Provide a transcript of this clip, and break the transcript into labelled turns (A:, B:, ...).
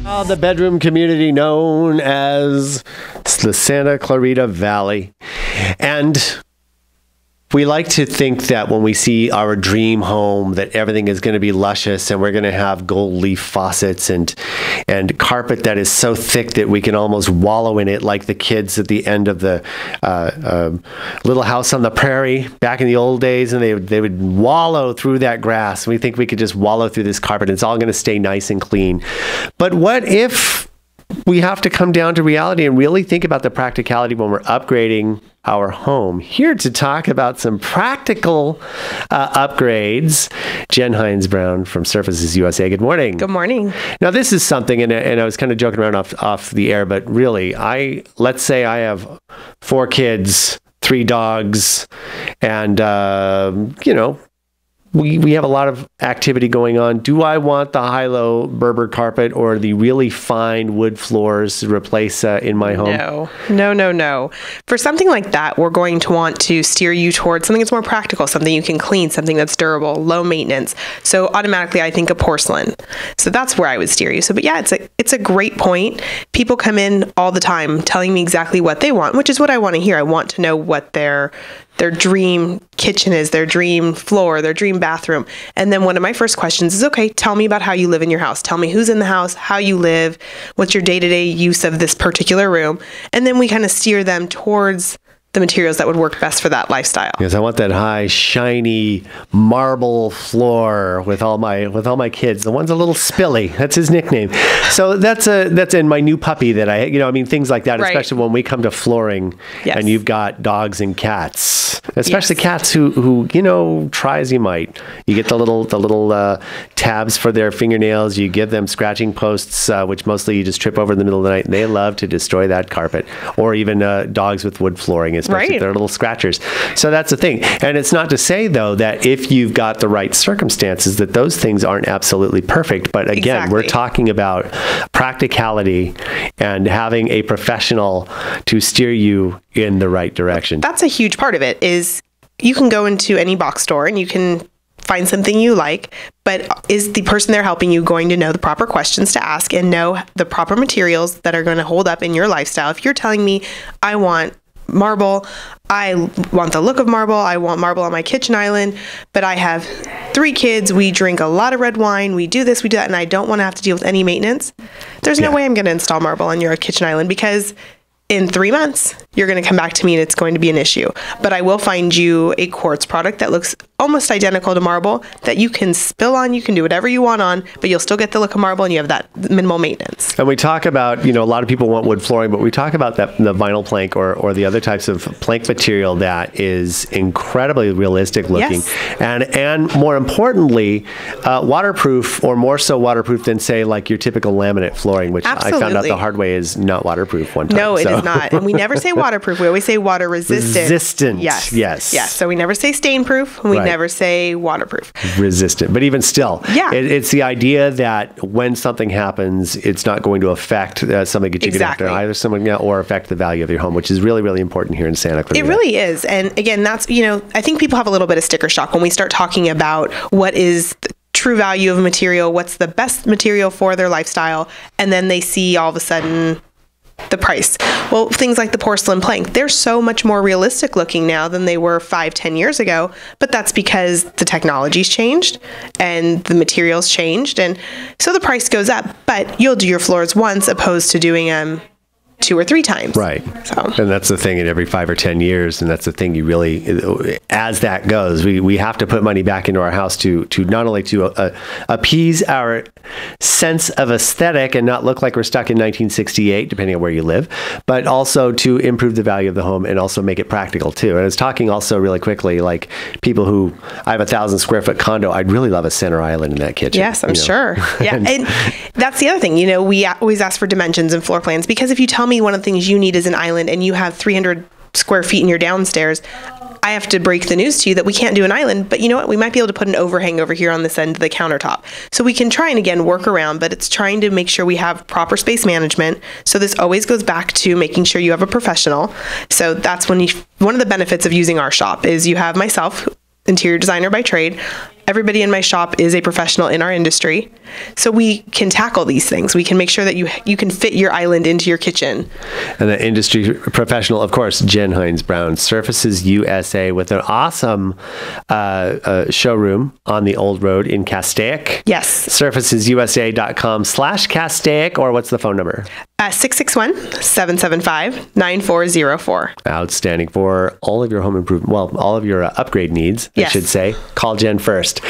A: The bedroom community known as the Santa Clarita Valley. And we like to think that when we see our dream home that everything is going to be luscious and we're going to have gold leaf faucets and carpet that is so thick that we can almost wallow in it like the kids at the end of the Little House on the Prairie back in the old days, and they would wallow through that grass. We think we could just wallow through this carpet and it's all going to stay nice and clean. But what if we have to come down to reality and really think about the practicality when we're upgrading our home? Here to talk about some practical upgrades, Jen Hines-Brown from Surfaces USA. Good morning.
B: Good morning.
A: Now, this is something, and I was kind of joking around off the air, but really, let's say I have 4 kids, 3 dogs, and, we have a lot of activity going on. Do I want the high-low Berber carpet or the really fine wood floors to replace in my home?
B: No. For something like that, we're going to want to steer you towards something that's more practical, something you can clean, something that's durable, low maintenance. So automatically I think of porcelain. So that's where I would steer you. So, but yeah, it's a great point. People come in all the time telling me exactly what they want, which is what I want to hear. I want to know what their dream kitchen is, their dream floor, their dream bathroom. And then one of my first questions is, okay, tell me about how you live in your house. Tell me who's in the house, how you live, what's your day-to-day use of this particular room. And then we kind of steer them towards the materials that would work best for that lifestyle.
A: Yes, I want that high, shiny marble floor with all my kids. The one's a little spilly. That's his nickname. So that's in my new puppy that things like that, right. Especially when we come to flooring, yes. And you've got dogs and cats, especially yes. Cats who try as you might. You get the little tabs for their fingernails. You give them scratching posts, which mostly you just trip over in the middle of the night. And they love to destroy that carpet, or even dogs with wood flooring. Especially if they're little scratchers. So that's the thing. And it's not to say, though, that if you've got the right circumstances, that those things aren't absolutely perfect. But again, We're talking about practicality and having a professional to steer you in the right direction.
B: That's a huge part of it. Is you can go into any box store and you can find something you like, but is the person there helping you going to know the proper questions to ask and know the proper materials that are going to hold up in your lifestyle? If you're telling me, I want marble, I want the look of marble, I want marble on my kitchen island, but I have 3 kids, we drink a lot of red wine, we do this, we do that, and I don't want to have to deal with any maintenance, there's no way I'm going to install marble on your kitchen island, because in 3 months, you're going to come back to me and it's going to be an issue. But I will find you a quartz product that looks almost identical to marble that you can spill on, you can do whatever you want on, but you'll still get the look of marble and you have that minimal maintenance.
A: And we talk about, a lot of people want wood flooring, but we talk about the vinyl plank or the other types of plank material that is incredibly realistic looking.
B: Yes.
A: And more importantly, waterproof, or more so waterproof than, say, like your typical laminate flooring, which
B: Absolutely.
A: I found out the hard way is not waterproof one time.
B: No, it is not. And we never say waterproof. We always say water resistant.
A: Resistant.
B: Yes. So we never say stain proof. We never say waterproof.
A: Resistant. But even still,
B: yeah.
A: It's the idea that when something happens, it's not going to affect something that you're going to have to either someone or affect the value of your home, which is really, really important here in Santa Clarita.
B: It really is. And again, that's, I think people have a little bit of sticker shock when we start talking about what is the true value of a material, what's the best material for their lifestyle, and then they see all of a sudden the price. Well, things like the porcelain plank, they're so much more realistic looking now than they were 5-10 years ago, but that's because the technology's changed and the materials changed, and so the price goes up, but you'll do your floors once opposed to doing them 2 or 3 times.
A: Right. So. And that's the thing, in every 5 or 10 years, and that's the thing, you really, as that goes, we have to put money back into our house to not only to appease our sense of aesthetic and not look like we're stuck in 1968, depending on where you live, but also to improve the value of the home and also make it practical too. And I was talking also really quickly, like people who, I have a 1,000 square foot condo, I'd really love a center island in that kitchen.
B: Yes, I'm sure. Yeah. and that's the other thing, we always ask for dimensions and floor plans, because if you tell me one of the things you need is an island and you have 300 square feet in your downstairs, I have to break the news to you that we can't do an island, but you know what? We might be able to put an overhang over here on this end of the countertop. So we can try and again work around, but it's trying to make sure we have proper space management. So this always goes back to making sure you have a professional. So that's when one of the benefits of using our shop is you have myself, interior designer by trade, everybody in my shop is a professional in our industry. So we can tackle these things. We can make sure that you can fit your island into your kitchen.
A: And the industry professional, of course, Jen Hines Brown, Surfaces USA, with an awesome showroom on the Old Road in Castaic.
B: Yes.
A: surfacesusa.com/Castaic, or what's the phone number?
B: 661-775-9404.
A: Outstanding. For all of your home improvement, well, all of your upgrade needs, I should say. Call Jen first.